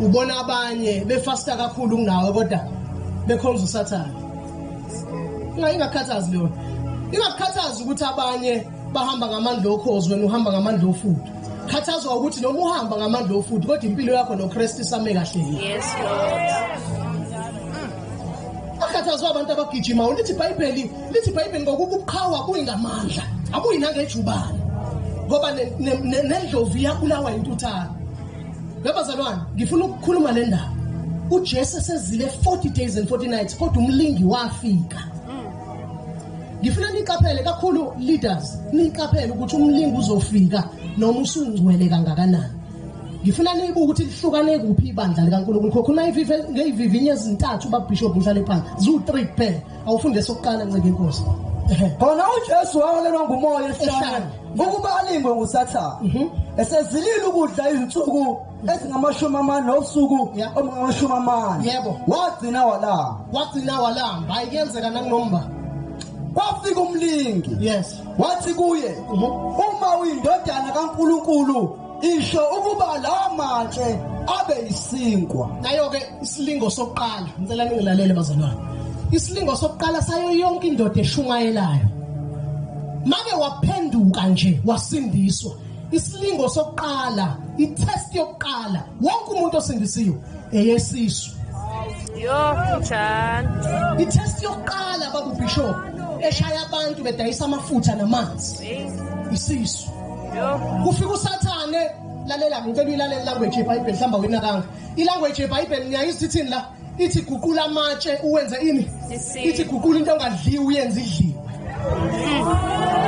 ubona abanye befasta kakhulu kunawe kodwa bekhonza uSathane. Ingakhathazi leyo. Ingakhathazi ukuthi abanye bahamba ngamandla okhozi wena uhamba ngamandla ofuthi. Khathazwa ukuthi noma uhamba ngamandla ofuthi kodwa impilo yakho noKristu isame kahle. Yes Lord. Akhathazwa abantu abagijima lithi iBhayibheli ngokuba ubuqhawa kuyingamandla akuyinangejubane ngoba nendlovu iyabulawa intuthana. Ngabazalwane ngifuna ukukhuluma le ndaba. uJesu sezile 40 days and 40 nights kodwa umlingi wafika. Ngifuna niqaphele kakhulu leaders niqaphele ukuthi umlingi uzofika noma usungcwele kangakanani. Ngifuna nibuke ukuthi lihlukane kuphi ibandla likaNkulunkulu. Khokhuna ngeyivivinye ezintathu babishop mhlale phansi. Zu3 kuphela. Awufunde sokuqala nceke inkosi. Khona uJesu walelwa ngumoya esihlanu ukuba alingwe nguSathane. Esezilile ukudla izinsuku ezingamashumi nosuku omungamashumi. Yebo. Wagcina walamba. Ayikenzeka nakunomba. Kwafika umlingi. Yes. Wathi kuye, uma uyindodana kaNkulunkulu isho ukuba la matshe abe isinkwa. Nayo ke isilingo sokuqala ngicela ningilalele bazalwane. Isilingo sokuqala sayo yonke indoda eshumayelayo. Make waphenduka nje wasindiswa. Isilingo sokuqala, itest yokuqala, wonke umuntu osindisiwe eyesisu. Yo, John. Itest yokuqala babubishop eshaya abantu bedayisa amafutha namanzi. Isisu. Kufika uSathane lalela ngicela ilalela language yeBhayibheli hlamba wena kanga. Ilanguage yeBhayibheli ngiyayisithini la ithi guqula amatshe uwenze ini? Ithi guqula into ongadliwe uyenze idliwe.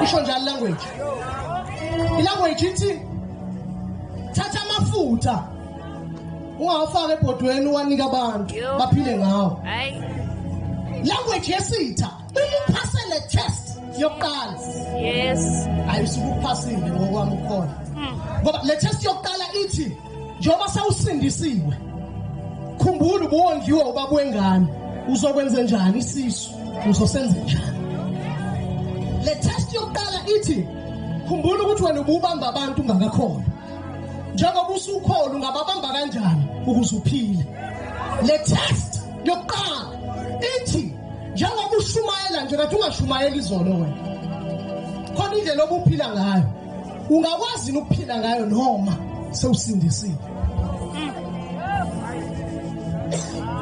Isho njalo language. Ilanguage ithi thatha amafutha ungawafaka ebhodweni uwanika abantu baphile ngawo. Hayi. Language yesitha uyiphase le test yokuqala. Yes. Ayisukuphasile ngokwami ukhona. Ngoba le test yokuqala ithi njengoba sawusindisiwe khumbula ubondliwe ubaba wengane uzokwenza njani isisu uzosenza njani. Le test yokuqala ithi khumbula ukuthi wena ububamba abantu ungakakhona. Njengoba usukhola ungababamba kanjani ukuze uphile. Le test yokuqala ithi njengoba ushumayela nje ngathi ungashumayela izolo wena. Khona indlela obuphila ngayo. Ungakwazi ukuphila ngayo noma sewusindisiwe.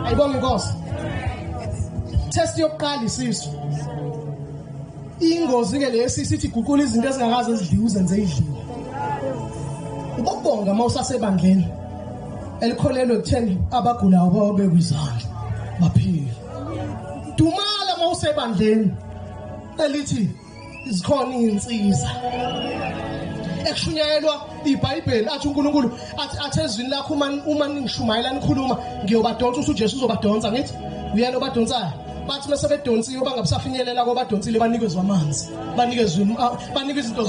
Ayibonga inkosi. Test yokuqala isisu. Ingozi ke lesi sithi guqula izinto ezingakaze ezidliwe uzenze idliwe. Ubonga mawusasebandleni elikholelwe ekutheni abagulayo babe kwizandla baphile. Dumala mawusebandleni elithi izikhona izinsiza. Ekushunyayelwa iBhayibheli athi uNkulunkulu athi ezwini lakho uma ningishumayela nikhuluma ngiyobadonsa uJesu uzobadonsa ngithi uyena obadonsayo. Bathi mase bedonsiwe bangabusafinyelela kwabadonsile banikezwe amanzi. Banikezwe izinto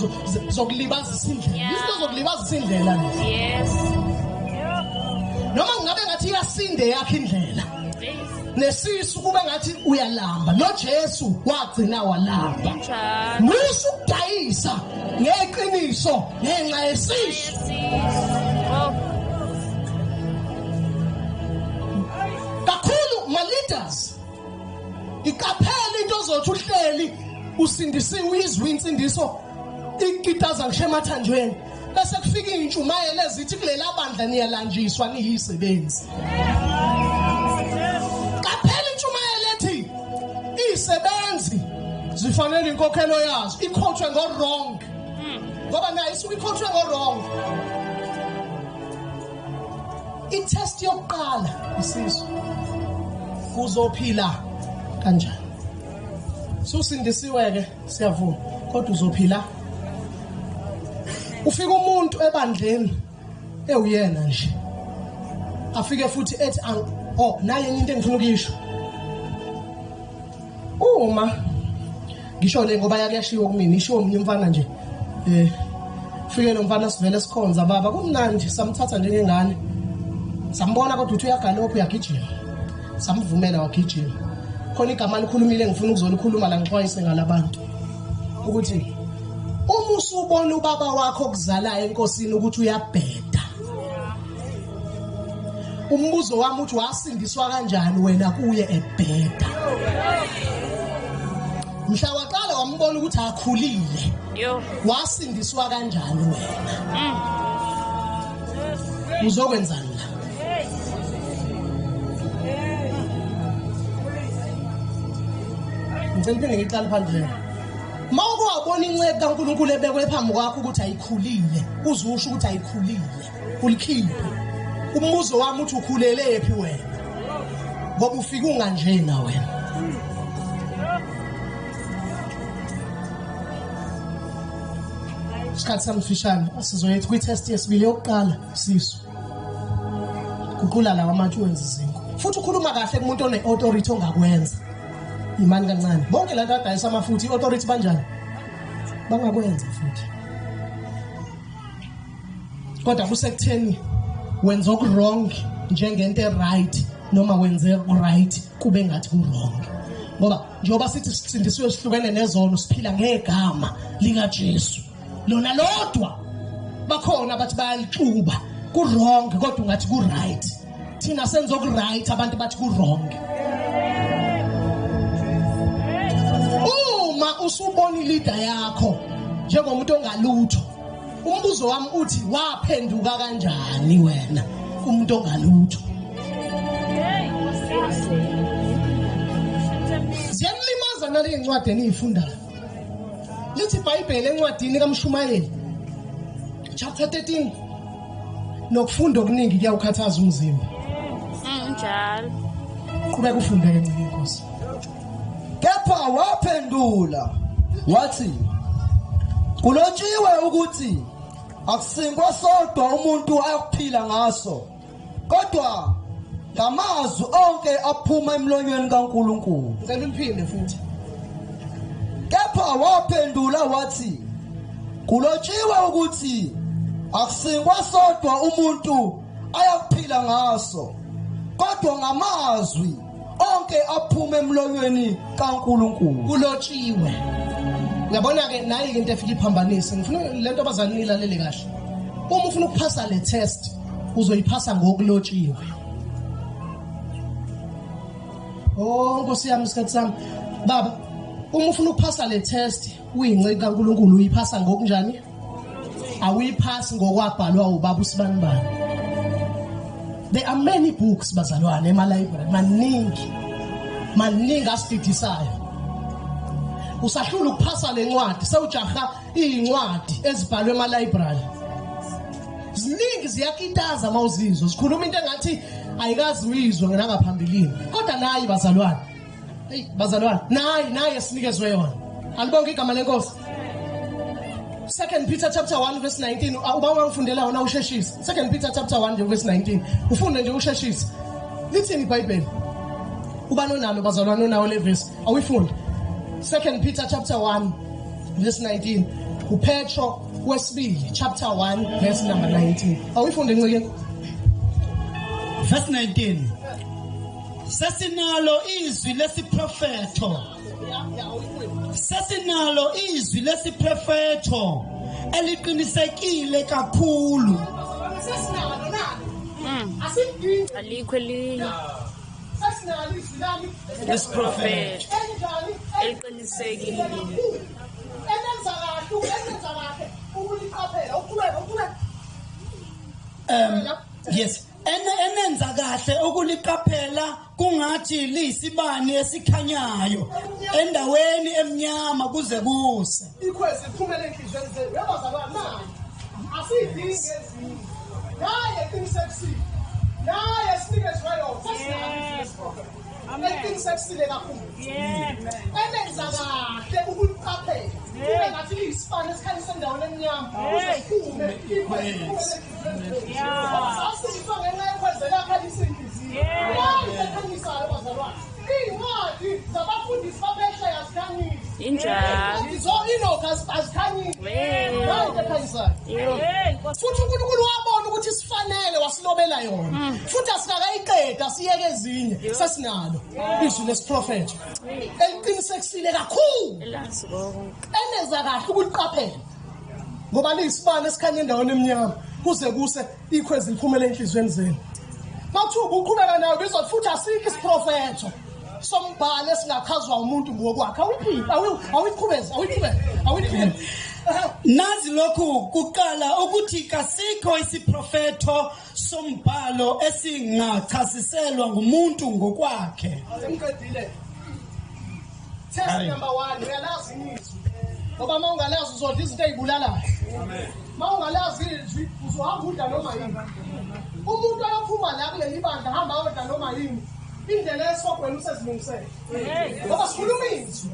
zokulibazisa indlela. Izinto zokulibazisa indlela. Yes. Noma ngabe ngathi iyasinde yakhe indlela. Nesisu kube ngathi uyalamba. noJesu wagcina walamba. Musu ukudayisa ngeqiniso ngenxa yesisu. Kakhulu ma-leaders iqaphele into ozothi uhleli usindisiwe izwi insindiso ikitaza ngisho emathanjweni bese kufika intshumayelo ezithi kulela bandla niyalanjiswa niyisebenzi. Qaphela intshumayelo ethi isebenzi zifanele inkokhelo yazo ikhothwe ngo-wrong ngoba nayo isuke ikhothwe ngo-wrong. Itest yokuqala isisu uzophila kanjani. Susindisiwe ke siyavuma kodwa uzophila. Ufika umuntu ebandleni ewuyena nje afike futhi ethi naye into engifuna ukuyisho. Uma ngisho le ngoba yakuyashiwo kumina ishiwo umunye umfana nje fike lo mfana sivele sikhonza baba kumnandi samthatha njengengane sambona kodwa uthi uyagalopha uyagijima samvumela wagijima. Khona igama likhulumile ngifuna ukuzolikhuluma la ngixwayise ngalabantu ukuthi uma usubona ubaba wakho okuzalayo enkosini ukuthi uyabheda Umbuzo wami uthi wasindiswa kanjani wena kuye ebheda? Mhla waqala wambona ukuthi akhulile. Yo. Wasindiswa kanjani wena? Uzokwenzani la? Ngicela ngiqala phandle. Mawuke wabona inceba kaNkulunkulu ebekwe phambi kwakho ukuthi ayikhulile, uzusho ukuthi ayikhulile, ulikhiphe. Umbuzo wami uthi ukhulele phi wena? Ngoba ufika unganjena wena. Isikhathi samfishane sizoyethu kwi-test yesibili yokuqala sisu. Kuqula lawa manje wenza izinto. Futhi ukhuluma kahle kumuntu one-authority ongakwenza. Imani kancane. Bonke la nto adayisa amafutha i-authority banjani? Bangakwenza futhi. Kodwa kusekutheni wenza oku-wrong njengento e-right noma wenze right kube ngathi ku-wrong. Ngoba njengoba sithi sisindisiwe sihlukene nezono siphila ngegama likaJesu. Lona lodwa bakhona bathi bayalixuba ku-wrong kodwa ungathi ku-right. Thina senza oku-right abantu bathi ku-wrong. Uma usubona leader yakho njengomuntu ongalutho, umbuzo wami uthi waphenduka kanjani wena umuntu ongalutho? Ziyalimaza nale incwadi eniyifundayo. Lithi iBhayibheli encwadini kaMshumayeli chapter 13 nokufunda okuningi kuyawukhathaza umzimba. Njalo. Qhubeka ufunde kancane Nkosi. Kepha waphendula wathi kulotshiwe ukuthi akusingwa sodwa umuntu ayakuphila ngaso, kodwa ngamazwi onke aphuma emlonyeni kaNkulunkulu. Ngicela uliphinde futhi. Kepha waphendula wathi kulotshiwe ukuthi akusingwa sodwa umuntu ayakuphila ngaso, kodwa ngamazwi onke aphuma emlonyeni kaNkulunkulu. Kulotshiwe. Uyabona ke nayi into efika iphambanise. Ngifuna lento abazali nilalele kahle. Uma ufuna ukuphasa le test uzoyiphasa ngokulotshiwe. Oh Nkosi yami isikhathi sami. Baba, uma ufuna ukuphasa le test uyinceke kaNkulunkulu uyiphasa ngokunjani? Awuyiphasi ngokwabhalwa ubaba uSibanibani. There are many books bazalwane ema-library maningi asididisayo. Usahlula ukuphasa le ncwadi sewujaha izincwadi ezibhalwe ema-library. Ziningi ziyakitaza mawuzizwa zikhuluma into engathi ayikazi uyizwe ngaphambilini. Kodwa nayi bazalwane. Hey bazalwane, nayi esinikezwe yona. Alibonke igama lenkosi. 2 Peter chapter 1 verse 19 uba ungifundela wona usheshisa. 2 Peter chapter 1 verse 19 ufunde nje usheshisa. Lithini iBhayibheli? Uba nonalo bazalwane onawo le verse awifunde. 2 Peter chapter 1 verse 19 uPetro wesibili chapter 1 verse number 19 awifunde ncike. Verse 19 Sesinalo izwi lesiprofeto eliqinisekile kakhulu. Sesinalo na asidingi Alikho elinye. sesinalo izwi lami Lesiprofeto. enjani Eliqinisekile. enenza kahle ukuliqaphela uqhubeka Yes, enenza kahle ukuliqaphela kungathi lisibani esikhanyayo endaweni emnyama kuze kuse. ikhwezi iphumele enhlizweni zenu yabazalwane nayi asidingi ezinye naye qinisekisile naye sinikezwe yona sesinalo eqinisekisile kakhulu enenza kahle ukuliqaphela kube ngathi liyisibane esikhanyisa endaweni emnyama kuphume ikhwezi asifika ngenxa yekhwezi lakhalisa inhliziyo ekhanyisayo bazalwane iy'ncwadi zabafundisi babesha yazikhanyisa Injalo. Inokho azikhanyisi nayo into ekhanyisayo futhi uNkulunkulu wabona ukuthi sifanele wasilobela yona futhi asikakayiqeda siyeke ezinye sesinalo izwi lesiprofeto eliqinisekisile kakhulu Elazi konke. eneza kahle ukuliqaphela ngoba liyisibane esikhanya endaweni emnyama kuze kuse ikhwezi liphumele enhlizweni zenu. Mawuthuba uqhubeka nayo bizwa futhi asikho isiprofetho sombhalo esingachazwa umuntu ngokwakhe. Awuyiqhubeza. Nazi lokhu kuqala ukuthi kasikho isiprofetho sombhalo esingachasiselwa ngumuntu ngokwakhe. Ngiqedile. Test number 1, uyalazi izwi. Ngoba mawungalazi uzodla izinto ezibulalayo. Mawungalazi izwi uzohamba udla noma yini. Umuntu ayaphuma la kuleli bandla hamba odla noma yini. Indlela esogwena usezilungisele. Ngoba sikhuluma izwi.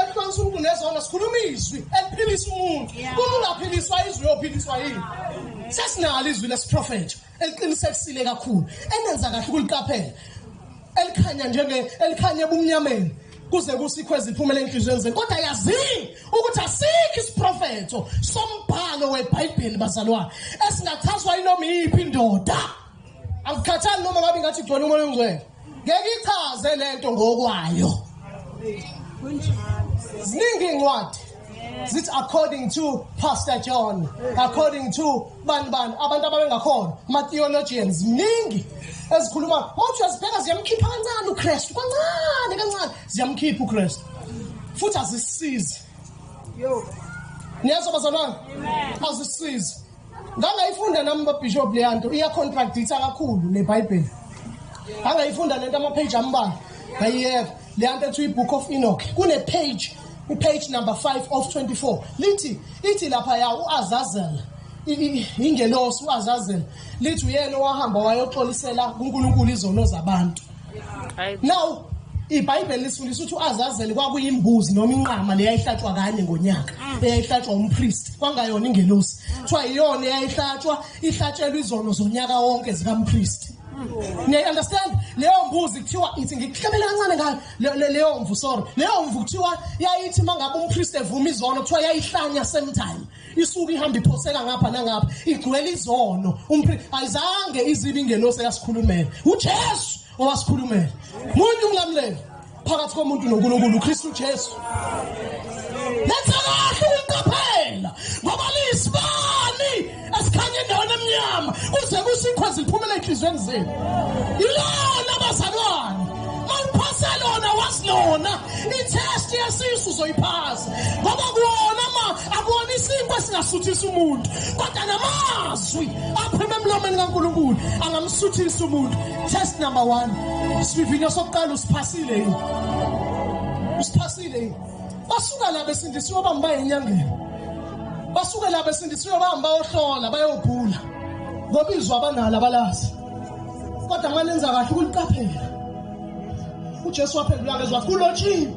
Elikhonisa umuntu nezona sikhuluma izwi eliphilisa umuntu. Uma ungaphiliswa izwi uyophiliswa yini? Sesinalo izwi lesiprofetho eliqinisekisile kakhulu. Enenza kahle ukuliqaphela. Elikhanya ebumnyameni. Kuze kusikho iziphumela enhlizweni zenu kodwa yazini ukuthi asikho isiprofetho sombhalo weBhayibheli bazalwane esingachazwa inoma iyiphi indoda akukhathali noma ngabe ngathi kugcwele umoya ongcwele ngeke ichaze lento ngokwayo ziningi incwadi zithi according to Pastor John according to bani abantu ababengakhona ama theologians ziningi ezikhuluma mawuthi uyazibheka ziyamkhipha kancane uKristu kancane ziyamkhipha uKristu futhi azisisizi niyazwa bazalwane azisisizi ngangayifunda nami babishop leyanto iya contradicta kakhulu neBhayibheli angayifunda lento ama-page ambala ngayiyeka leyanto ethi iBook of Enoch kune page number 5 of 24 lithi lapha ya uAzazel ingelosi uAzazel lithi uyena owahamba wayoxolisela kuNkulunkulu izono zabantu. Now iBhayibheli lisifundisa ukuthi uAzazel kwakuyimbuzi noma inqama leyayihlatshwa kanye ngonyaka eyayihlatshwa umpriest kwangayona ingelosi kuthiwa iyona eyayihlatshwa ihlatshelwa izono zonyaka wonke zikaMpriest. You understand? Leyo mbuzi kuthiwa ithi ngikuhlebele kancane ngayo leyo mvu sorry leyo mvu kuthiwa yayithi mangabe umpriest evuma izono kuthiwa yayihlanya same time isuka ihamba iphoseka ngapha nangapha igcwele izono ayizange izibe ingelosi yasikhulumela uJesu owasikhulumela munye umlamlelo phakathi komuntu noNkulunkulu uKristu Jesu letha kahle ukuqaphela ngoba lisibani esikhanye endaweni emnyama kuze kusikho ziphumele enhlizweni zenu ilona bazalwane mawuphasa lona wasilona itest yesisu uzoyiphasa ngoba kuona akuona isinkwa singasuthisa umuntu kodwa namazwi aphuma emlomeni kaNkulunkulu angamsuthisa umuntu. Test number 1 isivivinyo sokuqala usiphasile yini basuka la besindisiwe bamba enyangeni basuka la besindisiwe bamba ohlola bayobhula ngoba izwi abanalo abalazi kodwa manenza kahle ukuliqaphela uJesu waphendula kezwa kulotshiwe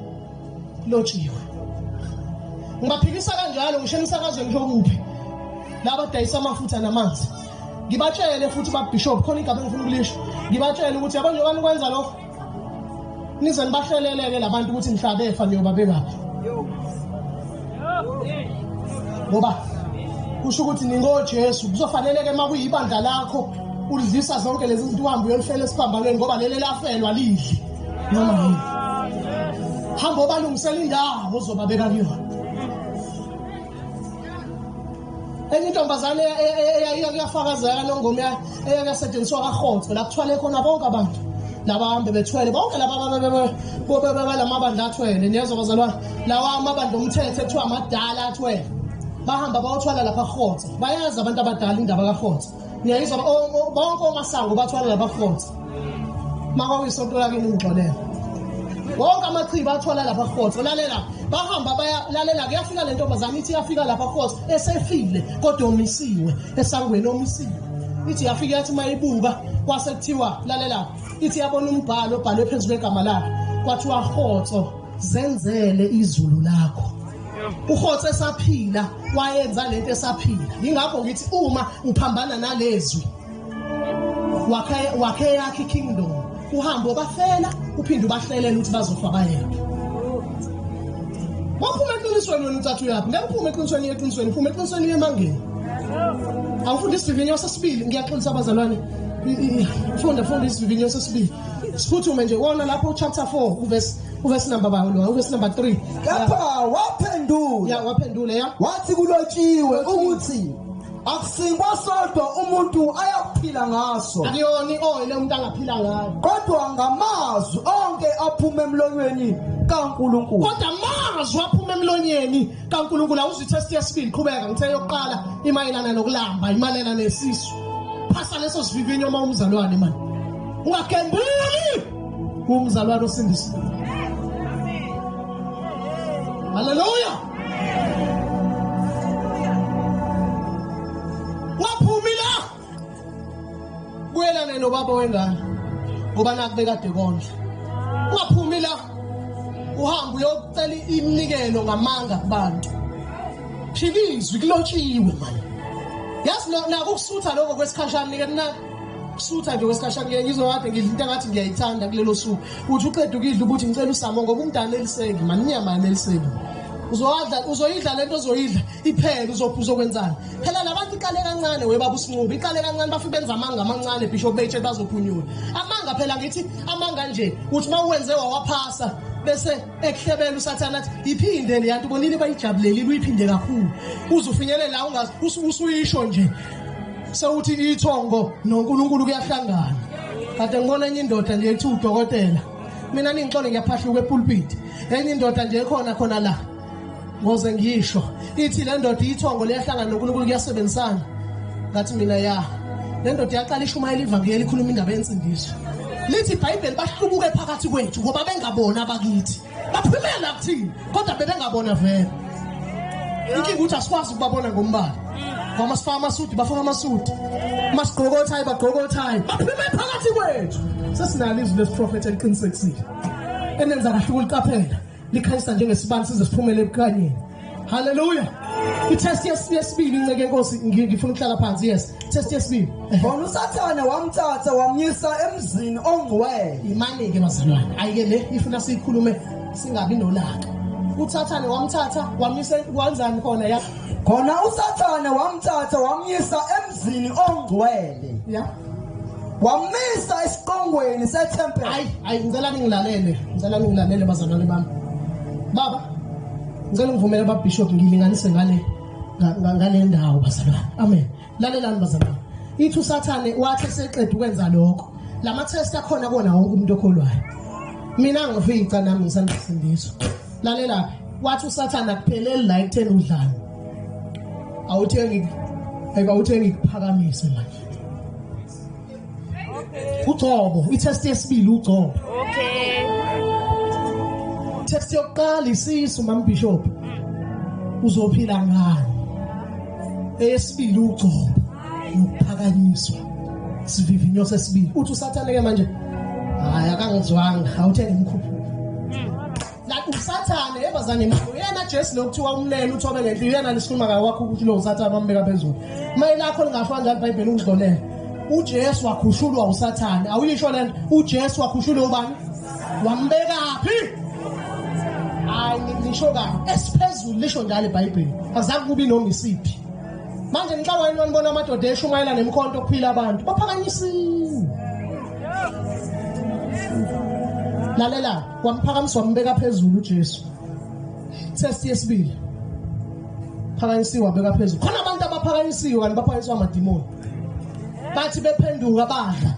ngibaphikisa kanjalo ngisho emsakazweni ngisho kuphi laba dayisa amafutha namanzi ngibatshele futhi babishop khona igaba engifuna ukulisho ngibatshele ukuthi yabo nje bani kwenza lokho nize nibahleleleke labantu ukuthi nihlabefa niyobabekaphi ngoba kusho ukuthi ningoJesu kuzofaneleke makuyibandla lakho udlisa zonke lezi zinto uhambe uyolifela esiphambanweni ngoba lele lafelwa lidli noma yini hamba obalungisela indawo ozobabeka kuyona. Enye intombazane eyayafakazeka nongoma eyasetshenziswa kaHotho la kuthwale khona bonke abantu labahambe bethwele bonke laba lamabandla athwele niyezwa bazalwane lawa amabandla omthetho ekuthiwa amadala athwele bahamba bayothwala lapha eHotho bayazi abantu abadala indaba kaHotho niyayizwa bonke omasango bathwala lapha eHotho makawuyisonto lakini ngixolela bonke amachibi athwala lapha eHotho lalela bahamba bayalalela kuyafika le ntombazane ithi yafika lapha eHotho esefile kodwa omisiwe esangweni omisiwe ithi yafika yathi mayibuka kwase kuthiwa lalela ithi yabona umbhalo obhalwe phezu kwegama lakhe kwathiwa Hotho zenzele izulu lakho uHotho esaphila wayenza lento esaphila ingakho ngithi uma uphambana nalezwi wakhe yakhe kingdom uhambo bafela uphinde ubahlelela ukuthi bazofa bayeke waphuma eqinisweni wena uthathu yaphi ngemphume eqinisweni phuma eqinisweni yemangeni awufunda isivivinyo sesibili ngiyaxolisa abazalwane funda isivivinyo sesibili siphuthume nje wona lapho chapter 4 uvesi number 3 kapha waphendula waphendula wathi kulotshiwe ukuthi Akusingwa sodwa umuntu ayakuphila ngaso. Akuyona ioil umuntu angaphila ngayo. Kodwa ngamazwi onke aphuma emlonyeni kaNkulunkulu. Kodwa amazwi aphuma emlonyeni kaNkulunkulu awuzwi test yesibili qhubeka ngithe yokuqala imayelana nokulamba imalena nesisu. Phasa leso sivivinyo uma umzalwane manje. Ungagembuli umzalwane osindisiwe. Hallelujah. Waphumila. Buyelane nobaba wengane ngoba nakubeka kade konje. Waphumila uhamba uyocela iminikelo ngamanga kubantu. Philizwe kulotshiwe manje. Yazi naku kusutha lokho kwesikhashana ke na kusutha nje kwesikhashana ngeke ngizokade ngidla into engathi ngiyayithanda kulelo suku. Uthi uqeda ukidla ukuthi ngicela usamo ngoba umntana eliseki manje inyama yaneliseki. Uzoyidla lento ozoyidla iphele uzokwenzana. Phela labantu iqale kancane webaba usincubi iqale kancane bafike benza amanga amancane bishop bethe bazophunyula. Amanga phela ngithi amanga nje uthi mawuwenze wawaphasa bese ekuhlebela usathana athi iphinde le yantu bonini bayijabulelile uyiphinde kakhulu. Uzufinyelela la ungazi usuyisho nje. Sewuthi ithongo noNkulunkulu kuyahlangana. Kade ngibona enye indoda nje ethi udokotela. Mina ningixole ngiyaphahluka epulpit. Enye indoda nje khona la. Ngoze ngisho ithi le ndoda ithongo liyahlangana noNkulunkulu kuyasebenzisana. Ngathi mina ya. Le ndoda yaqala ishumayela ivangeli ikhuluma indaba yensindiso. Lithi iBhayibheli bahlubuke phakathi kwethu ngoba bengabona abakithi. Baphumela kuthini kodwa bebengabona vele. Inkinga ukuthi asikwazi ukubabona ngombala. Ngoba sifaka amasuti bafaka amasuti. Masigqokothayi bagqokothayi. Baphume phakathi kwethu. Sesinalo izwi lesiprofeti eliqinisekisile. Enenza kahle ukuliqaphela. Likhanyisa njengesibani size siphumele ebukhanyeni. Hallelujah. Itest yesibili inceke Nkosi ngifuna ukuhlala phansi yes. Test yesibili. Bona uSathane wamthatha wamyisa emzini ongcwele. Imani ke bazalwane. Ayike le ifuna sikhulume singabi nolaka. uThathane wamthatha wamyisa kwanzani khona ya Khona uSathane wamthatha wamyisa emzini ongcwele. ya Wamisa esiqongweni sethempeli. hayi ngicela ningilalele bazalwane bami. Baba ngicela ngivumele babishop ngilinganise ngale ndawo bazalwane. Amen. Lalelani bazalwane. Ithi uSathane wathi seqedwe ukwenza lokho. Lama test akhona kona wonke umuntu okholwayo. Mina ngifica nami ngisandisindiswa. Lalela wathi uSathane akupheleli la ekutheni udlala. Awuthengi kuphakamise manje. Ugcobo itest yesibili ugcobo. Okay. Test yokuqala isisu mama bishop. Uzophila ngani? Eyesibili ugcobo ukuphakanyiswa. Sivivinyo sesibili. Uthi uSathane ke manje hayi akangizwanga awuthenge imkhuphu. La uSathane ebazane imkhuphu yena Jesu lokuthiwa umlelo uthobe ngento yena lesikhuluma ngawakho ukuthi lo uSathane bambeka phezulu. Maye lakho lingafana njalo iBhayibheli ungidlolela. uJesu wakhushulwa uSathane. Awuyisho lento uJesu wakhushulwa ubani? Wambekaphi? Hayi ngisho kahle esiphezulu lisho njalo iBhayibheli. Azange kube noma isiphi. Manje nxa wena unibona amadoda eshumayela nemkhonto okuphila abantu baphakanyisiwe. Lalela wamphakamisa wambeka phezulu uJesu. Test yesibili. Phakanyisiwe wabeka phezulu. Khona abantu abaphakanyisiwe kanti baphakanyiswa amadimoni. Bathi bephenduka badla.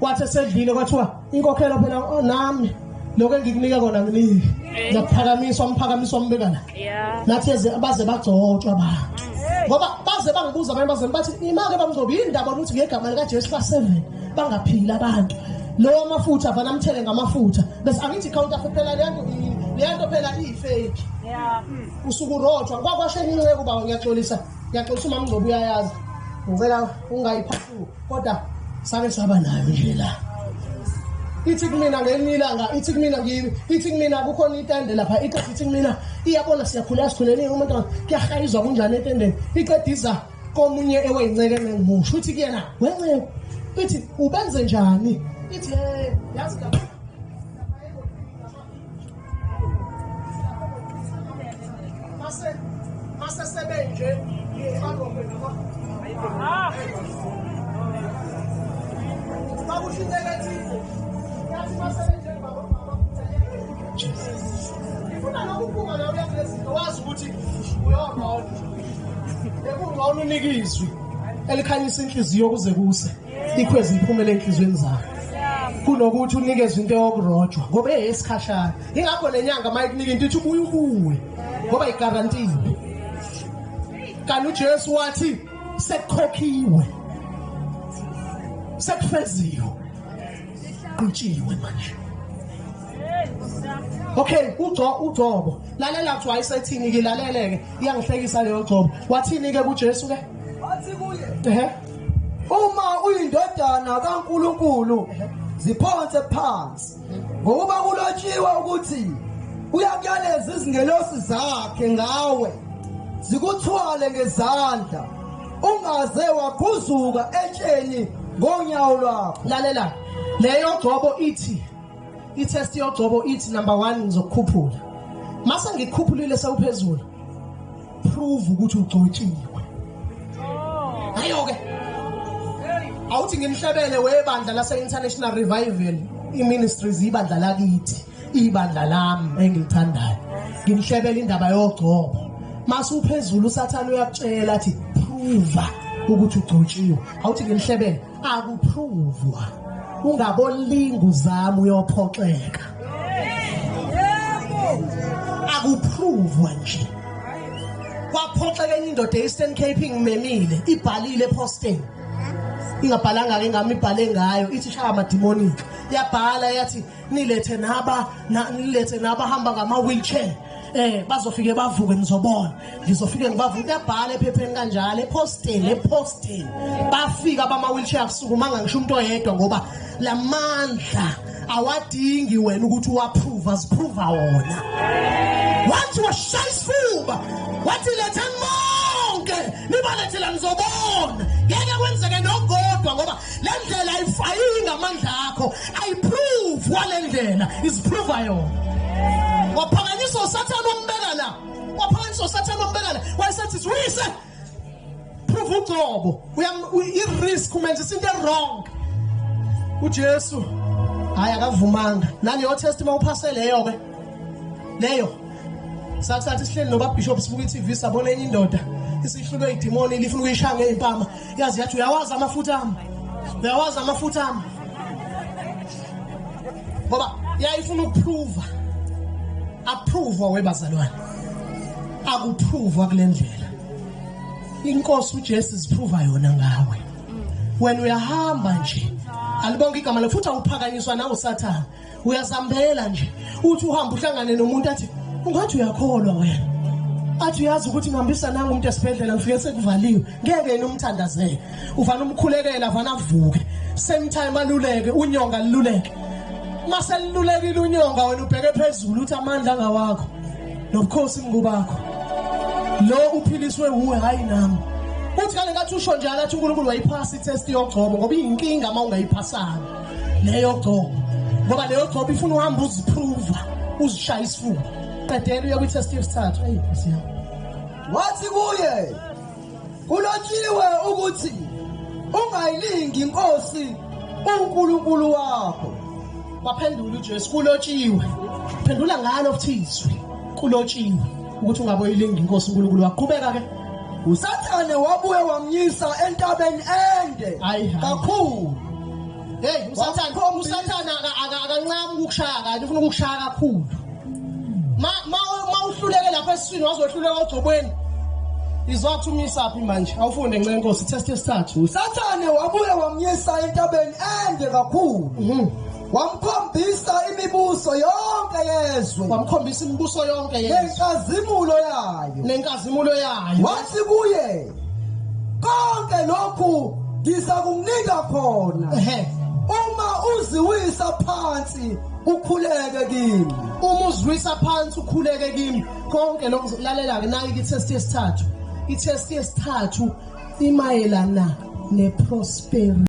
Kwathi esedlile kwathiwa inkokhelo phela nami lokho engikunika kona nginike. Yaphakamiswa umphakamiswa umbeka la. Yeah. Nathi baze bagcotshwa ba. Ngoba baze bangibuza abanye bazali bathi imake bamzoba indaba ukuthi ngegama lika Jesu ka7 bangaphila abantu. Lo amafutha abanamthele ngamafutha bese angithi counterfeit phela leyanto phela iyifake. Yeah. Usuku rojwa kwakwashe inceke kuba ngiyaxolisa umama Ngcobo uyayazi. Ngicela ungayiphathu kodwa sake saba nayo nje la. Ithi kumina ngelilanga ithi kumina kukhona itende lapha ithi kumina iyabona siyakhula sikhuleni umuntu kuyahayizwa kunjani etendeni iqediza komunye eweyinceke nengimusho uthi kuyena wenceke ithi ubenze njani ithi yazi la mase sebenje ngihamba Ah. Ufuna nokubuka la uyakulezinto wazi ukuthi uyona ekungcono unikizwe elikhanyisa inhliziyo kuze kuse ikhwezi iphumele enhlizweni zakho kunokuthi unikezwe into yokurojwa ngoba eyesikhashana ingakho nenyanga mayikunika into ithi ubuye ubuye ngoba igarantiwe kanti uJesu wathi sekukhokhiwe sekufeziwe kutshiwe manje. Okay, uJobo lalela ukuthi wayesethini ke laleleke iyangihlekisa leyo Jobo wathini ke kuJesu ke wathi kuye uma uyindodana kaNkuluNkulu ziphonse phansi ngoba kulotshiwe ukuthi uyakuyaleza izingelosi zakhe ngawe zikuthwale ngezandla ungaze wagquzuka etsheni ngonyawo lwakho. Lalela leyo Jobo ithi itest yoJobo ithi number 1 ngizokukhuphula mase ngikukhuphulile sewuphezulu prove ukuthi ugcotshiwe. Hayo ke awuthi ngimhlebele webandla lase International Revival iministries ibandla lakithi ibandla lami engilithandayo ngimhlebele indaba yoJobo mase uphezulu usathana uyakutshela athi prove ukuthi ugcotshiwe awuthi ngimhlebele akuprove ungabolingu zami uyophoxeka akuprove nje kwaphoxeka indoda eEastern Cape ngimemile ibhalile posteni ingabhalanga ke ngami ibhale ngayo ithi shaya amademonic yabhala yathi nilethe naba hamba ngama wheelchair bazofike bavuke nizobona ngizofike ngibavuke yabhala ephepheni kanjalo eposteni bafika bama wheelchair kusukuma ngisho umuntu oyedwa ngoba lamandla awadingi wena ukuthi uapprove asiprove wona wathi washayisifuba wathi letha monke nibalethela ngizobona ngeke kwenzeke nogodwa ngoba le ndlela ayifayinga amandla akho ayiprove wale ndlela isiprove yona waphakanyiswa usathana umbeka la wayesethi uyise prove uJobo i-risk umenza isinto wrong uJesu hayi akavumanga nani yo test mawuphase leyo ke leyo sathi sihleli noba bishop sibuka iTV sabona enye indoda isihlulwe idemoni lifuna ukuyishaya ngeimpama yazi yathi uyawazi amafutha ami ngoba yayifuna ukuprove approve webazalwane akuprove kulendlela inkosi uJesu ziprove yona ngawe wena uyahamba nje alibonke igama futhi awuphakanyiswa nawe usathana uyazambela nje uthi uhamba uhlangane nomuntu athi ungathi uyakholwa wena athi uyazi ukuthi ngihambisa nanga umuntu esibhedlela ngifike sekuvaliwe ngeke yena umthandazeke uvana umkhulekela avana avuke same time aluleke unyonga lululeke mase lululekile unyonga wena ubheke phezulu uthi amandla ngawakho nobukhosi ngubakho lo uphiliswe uwe hayi nami uthi kale ngathi usho njalo athi uNkulunkulu wayiphasa itest yoJobo ngoba iyinkinga uma ungayiphasanga leyo Jobo ngoba leyo Jobo ifuna uhamba uziprove uzishaya isifuba qedela uya kwitest yesithathu ayiphusiya wathi kuye kulotshiwe ukuthi ungayilingi inkosi uNkulunkulu wakho. Waphendula uJesu kulotshiwe phendula ngalo futhi kulotshiwe ukuthi ungaboyilingi inkosi uNkulunkulu waqhubeka ke usathane wabuye wamnyisa entabeni ende kakhulu. Hey usathana akancane ukukushaya kanti ufuna ukukushaya kakhulu ma uhluleke lapha esiswini wazohluleka uJobweni izothumisa phi manje awufunde ngene inkosi test yesithathu usathane wabuye wamnyisa entabeni ende kakhulu wamkhombisa imibuso yonke yezwe nenkazimulo yayo wathi kuye konke lokhu ngizakunika khona uma uziwisa phansi ukhuleke kimi konke lokhu lalela ke nayi itest yesithathu imayelana neprosperity.